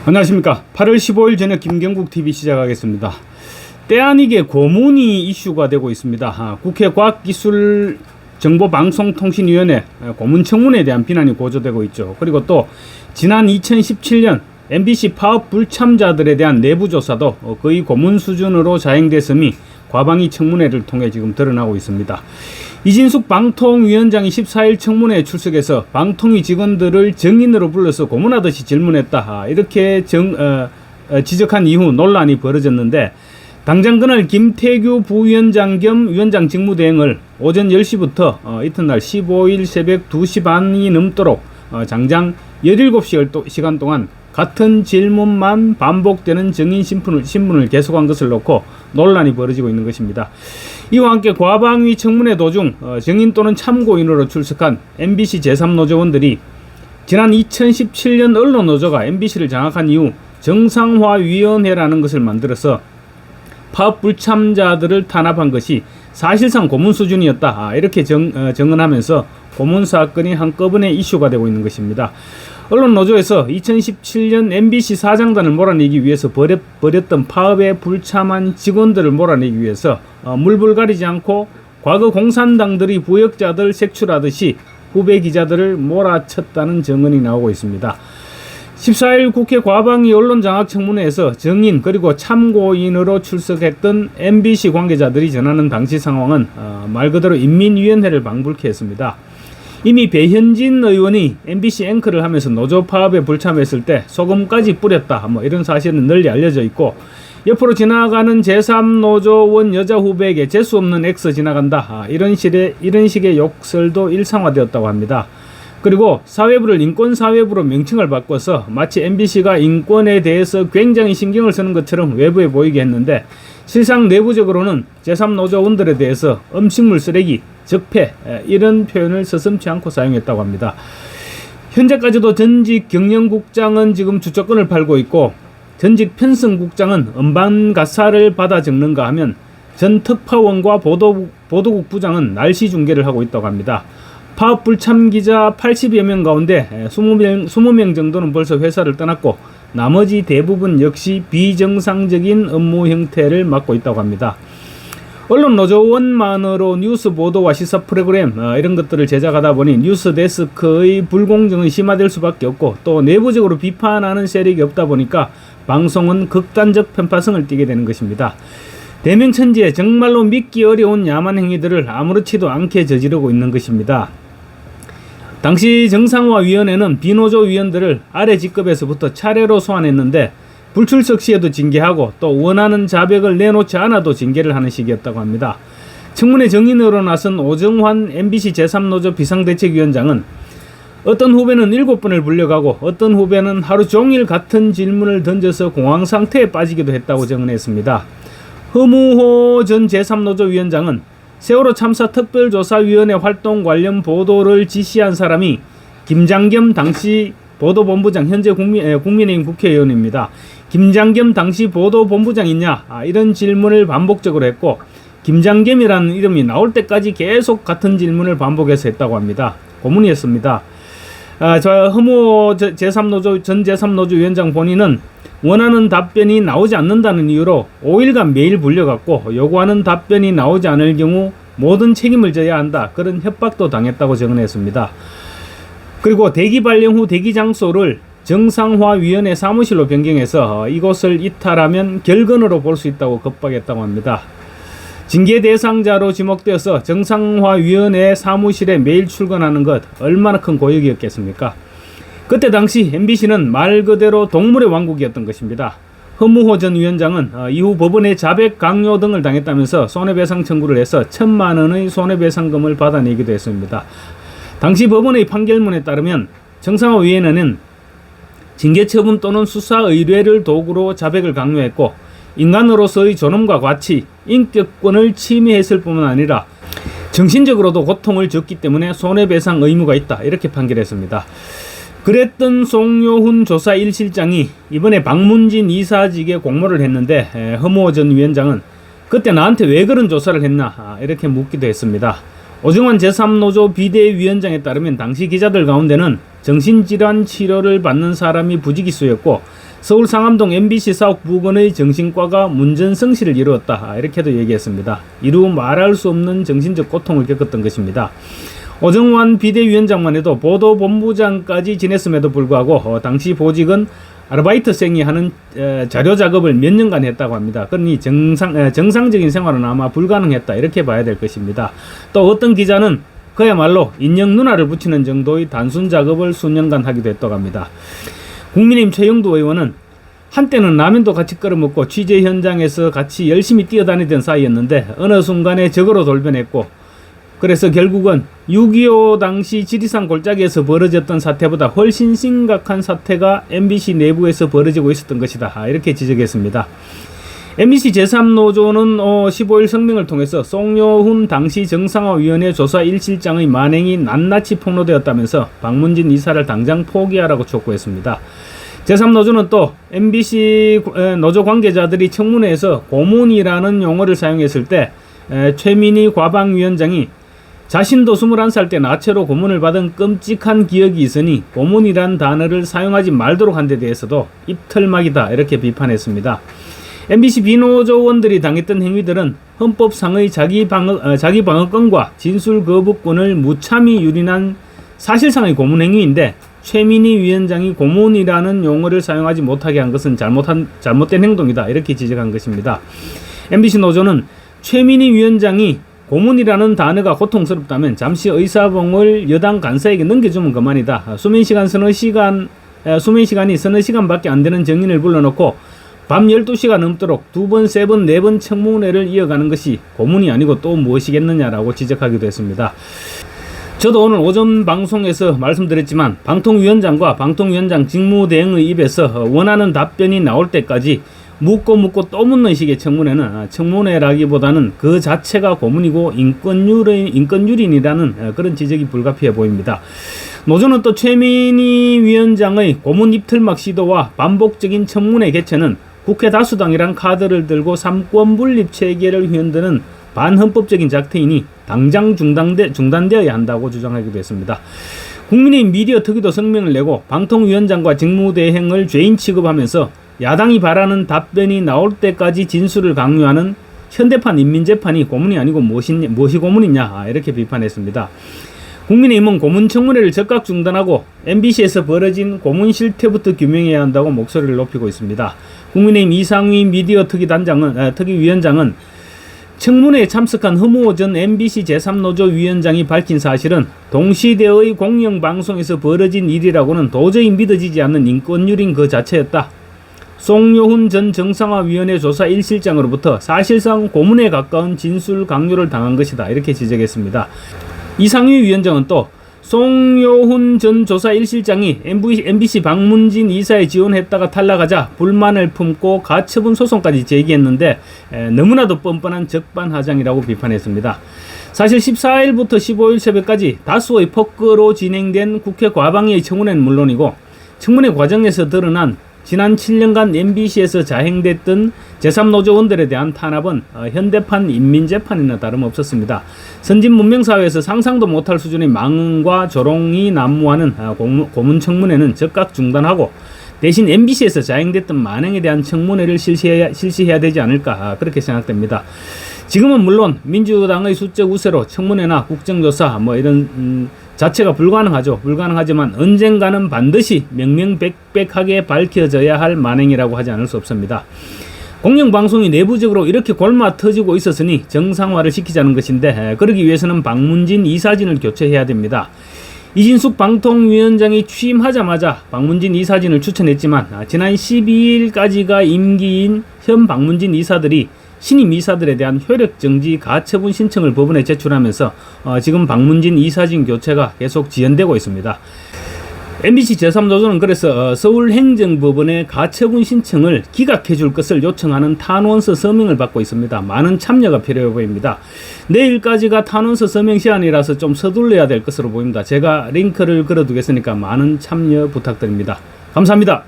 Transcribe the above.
안녕하십니까. 8월 15일 저녁 김경국TV 시작하겠습니다. 때 아니게 고문이 이슈가 되고 있습니다. 국회 과학기술정보방송통신위원회 고문청문회에 대한 비난이 고조되고 있죠. 그리고 또 지난 2017년 MBC 파업 불참자들에 대한 내부조사도 거의 고문 수준으로 자행됐음이 과방위 청문회를 통해 지금 드러나고 있습니다. 이진숙 방통위원장이 14일 청문회에 출석해서 방통위 직원들을 정인으로 불러서 고문하듯이 질문했다, 이렇게 지적한 이후 논란이 벌어졌는데, 당장 그날 김태규 부위원장 겸 위원장 직무대행을 오전 10시부터 이튿날 15일 새벽 2시 반이 넘도록 장장 17시간 동안 같은 질문만 반복되는 정인 신분을 계속한 것을 놓고 논란이 벌어지고 있는 것입니다. 이와 함께 과방위 청문회 도중 정인 또는 참고인으로 출석한 MBC 제3노조원들이 지난 2017년 언론노조가 MBC를 장악한 이후 정상화위원회라는 것을 만들어서 파업 불참자들을 탄압한 것이 사실상 고문 수준이었다, 이렇게 정언하면서 고문 사건이 한꺼번에 이슈가 되고 있는 것입니다. 언론노조에서 2017년 MBC 사장단을 몰아내기 위해서 벌였던 파업에 불참한 직원들을 몰아내기 위해서 물불 가리지 않고 과거 공산당들이 부역자들 색출하듯이 후배 기자들을 몰아쳤다는 증언이 나오고 있습니다. 14일 국회 과방위 언론장악청문회에서 정인 그리고 참고인으로 출석했던 MBC 관계자들이 전하는 당시 상황은 말 그대로 인민위원회를 방불케 했습니다. 이미 배현진 의원이 MBC 앵커를 하면서 노조 파업에 불참했을 때 소금까지 뿌렸다, 이런 사실은 널리 알려져 있고, 옆으로 지나가는 제3노조원 여자 후배에게 재수 없는 X 지나간다, 이런 식의 욕설도 일상화되었다고 합니다. 그리고 사회부를 인권사회부로 명칭을 바꿔서 마치 MBC가 인권에 대해서 굉장히 신경을 쓰는 것처럼 외부에 보이게 했는데, 실상 내부적으로는 제3노조원들에 대해서 음식물 쓰레기, 적폐, 이런 표현을 서슴지 않고 사용했다고 합니다. 현재까지도 전직 경영국장은 지금 주초권을 팔고 있고, 전직 편성국장은 음반가사를 받아 적는가 하면 전 특파원과 보도국 부장은 날씨 중계를 하고 있다고 합니다. 파업 불참 기자 80여 명 가운데 20명 정도는 벌써 회사를 떠났고, 나머지 대부분 역시 비정상적인 업무 형태를 맡고 있다고 합니다. 언론 노조원만으로 뉴스 보도와 시사 프로그램 이런 것들을 제작하다 보니 뉴스 데스크의 불공정은 심화될 수밖에 없고, 또 내부적으로 비판하는 세력이 없다 보니까 방송은 극단적 편파성을 띠게 되는 것입니다. 대명천지에 정말로 믿기 어려운 야만 행위들을 아무렇지도 않게 저지르고 있는 것입니다. 당시 정상화위원회는 비노조 위원들을 아래 직급에서부터 차례로 소환했는데, 불출석 시에도 징계하고 또 원하는 자백을 내놓지 않아도 징계를 하는 식이었다고 합니다. 청문회 정인으로 나선 오정환 MBC 제3노조 비상대책위원장은 어떤 후배는 7번을 불려가고 어떤 후배는 하루 종일 같은 질문을 던져서 공황 상태에 빠지기도 했다고 증언했습니다. 허무호 전 제3노조 위원장은 세월호 참사 특별조사위원회 활동 관련 보도를 지시한 사람이 김장겸 당시 보도본부장, 현재 국민의힘 국회의원입니다. 김장겸 당시 보도본부장 있냐? 이런 질문을 반복적으로 했고, 김장겸이라는 이름이 나올 때까지 계속 같은 질문을 반복해서 했다고 합니다. 고문이었습니다. 허무호 전 제3노조 위원장 본인은 원하는 답변이 나오지 않는다는 이유로 5일간 매일 불려갔고, 요구하는 답변이 나오지 않을 경우 모든 책임을 져야 한다, 그런 협박도 당했다고 증언했습니다. 그리고 대기 발령 후 대기 장소를 정상화위원회 사무실로 변경해서 이곳을 이탈하면 결근으로 볼 수 있다고 겁박했다고 합니다. 징계 대상자로 지목되어서 정상화위원회 사무실에 매일 출근하는 것, 얼마나 큰 고역이었겠습니까? 그때 당시 MBC는 말 그대로 동물의 왕국이었던 것입니다. 허무호 전 위원장은 이후 법원에 자백 강요 등을 당했다면서 손해배상 청구를 해서 1,000만 원의 손해배상금을 받아내기도 했습니다. 당시 법원의 판결문에 따르면 정상화위원회는 징계처분 또는 수사 의뢰를 도구로 자백을 강요했고, 인간으로서의 존엄과 가치, 인격권을 침해했을 뿐만 아니라 정신적으로도 고통을 줬기 때문에 손해배상 의무가 있다, 이렇게 판결했습니다. 그랬던 송요훈 조사 1실장이 이번에 박문진 이사직에 공모를 했는데, 허무호 전 위원장은 그때 나한테 왜 그런 조사를 했나, 이렇게 묻기도 했습니다. 오정환 제3노조 비대위원장에 따르면 당시 기자들 가운데는 정신질환 치료를 받는 사람이 부지기수였고, 서울 상암동 MBC 사옥 부근의 정신과가 문전성시를 이루었다. 이렇게도 얘기했습니다. 이루 말할 수 없는 정신적 고통을 겪었던 것입니다. 오정환 비대위원장만 해도 보도본부장까지 지냈음에도 불구하고 당시 보직은 아르바이트생이 하는 자료 작업을 몇 년간 했다고 합니다. 그러니 정상적인 생활은 아마 불가능했다. 이렇게 봐야 될 것입니다. 또 어떤 기자는 그야말로 인형 누나를 붙이는 정도의 단순 작업을 수년간 하기도 했다고 합니다. 국민의힘 최영두 의원은 한때는 라면도 같이 끓여 먹고 취재 현장에서 같이 열심히 뛰어다니던 사이였는데 어느 순간에 적으로 돌변했고, 그래서 결국은 6.25 당시 지리산 골짜기에서 벌어졌던 사태보다 훨씬 심각한 사태가 MBC 내부에서 벌어지고 있었던 것이다. 이렇게 지적했습니다. MBC 제3노조는 15일 성명을 통해서 송여훈 당시 정상화위원회 조사 1실장의 만행이 낱낱이 폭로되었다면서 박문진 이사를 당장 포기하라고 촉구했습니다. 제3노조는 또 MBC 노조 관계자들이 청문회에서 고문이라는 용어를 사용했을 때 최민희 과방위원장이 자신도 21살 때 나체로 고문을 받은 끔찍한 기억이 있으니 고문이란 단어를 사용하지 말도록 한 데 대해서도 입털막이다. 이렇게 비판했습니다. MBC 비노조원들이 당했던 행위들은 헌법상의 자기 방어권과 진술 거부권을 무참히 유린한 사실상의 고문 행위인데, 최민희 위원장이 고문이라는 용어를 사용하지 못하게 한 것은 잘못된 행동이다. 이렇게 지적한 것입니다. MBC 노조는 최민희 위원장이 고문이라는 단어가 고통스럽다면 잠시 의사봉을 여당 간사에게 넘겨주면 그만이다. 수면 시간이 서너 시간밖에 안 되는 정인을 불러놓고 밤 12시가 넘도록 2번, 3번, 4번 청문회를 이어가는 것이 고문이 아니고 또 무엇이겠느냐라고 지적하기도 했습니다. 저도 오늘 오전 방송에서 말씀드렸지만 방통위원장과 방통위원장 직무대행의 입에서 원하는 답변이 나올 때까지 묻고 또 묻는 식의 청문회는 청문회라기보다는 그 자체가 고문이고 인권유린이라는 그런 지적이 불가피해 보입니다. 노조는 또 최민희 위원장의 고문 입틀막 시도와 반복적인 청문회 개최는 국회 다수당이란 카드를 들고 삼권 분립 체계를 휘흔드는 반헌법적인 작태이니 당장 중단되어야 한다고 주장하기도 했습니다. 국민의힘 미디어 특위도 성명을 내고 방통위원장과 직무대행을 죄인 취급하면서 야당이 바라는 답변이 나올 때까지 진술을 강요하는 현대판 인민재판이 고문이 아니고 무엇이 고문이냐, 이렇게 비판했습니다. 국민의힘은 고문청문회를 즉각 중단하고 MBC에서 벌어진 고문 실태부터 규명해야 한다고 목소리를 높이고 있습니다. 국민의힘 이상휘 미디어 특위위원장은 청문회에 참석한 허무호 전 MBC 제3노조 위원장이 밝힌 사실은 동시대의 공영방송에서 벌어진 일이라고는 도저히 믿어지지 않는 인권유린 그 자체였다. 송여훈 전 정상화위원회 조사 1실장으로부터 사실상 고문에 가까운 진술 강요를 당한 것이다. 이렇게 지적했습니다. 이상휘 위원장은 또 송여훈 전 조사 1실장이 MBC 박문진 이사에 지원했다가 탈락하자 불만을 품고 가처분 소송까지 제기했는데 너무나도 뻔뻔한 적반하장이라고 비판했습니다. 사실 14일부터 15일 새벽까지 다수의 폭거로 진행된 국회 과방위의 청문회는 물론이고 청문회 과정에서 드러난 지난 7년간 MBC에서 자행됐던 제3노조원들에 대한 탄압은 현대판 인민재판이나 다름없었습니다. 선진문명사회에서 상상도 못할 수준의 망언과 조롱이 난무하는 고문청문회는 즉각 중단하고 대신 MBC에서 자행됐던 만행에 대한 청문회를 실시해야 되지 않을까, 그렇게 생각됩니다. 지금은 물론 민주당의 수적 우세로 청문회나 국정조사 이런 자체가 불가능하지만 언젠가는 반드시 명명백백하게 밝혀져야 할 만행이라고 하지 않을 수 없습니다. 공영방송이 내부적으로 이렇게 골마 터지고 있었으니 정상화를 시키자는 것인데 그러기 위해서는 박문진 이사진을 교체해야 됩니다. 이진숙 방통위원장이 취임하자마자 박문진 이사진을 추천했지만 지난 12일까지가 임기인 현 박문진 이사들이 신임 이사들에 대한 효력정지 가처분 신청을 법원에 제출하면서 지금 박문진 이사진 교체가 계속 지연되고 있습니다. MBC 제3노조는 그래서 서울행정법원에 가처분 신청을 기각해줄 것을 요청하는 탄원서 서명을 받고 있습니다. 많은 참여가 필요해 보입니다. 내일까지가 탄원서 서명 시간이라서 좀 서둘러야 될 것으로 보입니다. 제가 링크를 걸어두겠으니까 많은 참여 부탁드립니다. 감사합니다.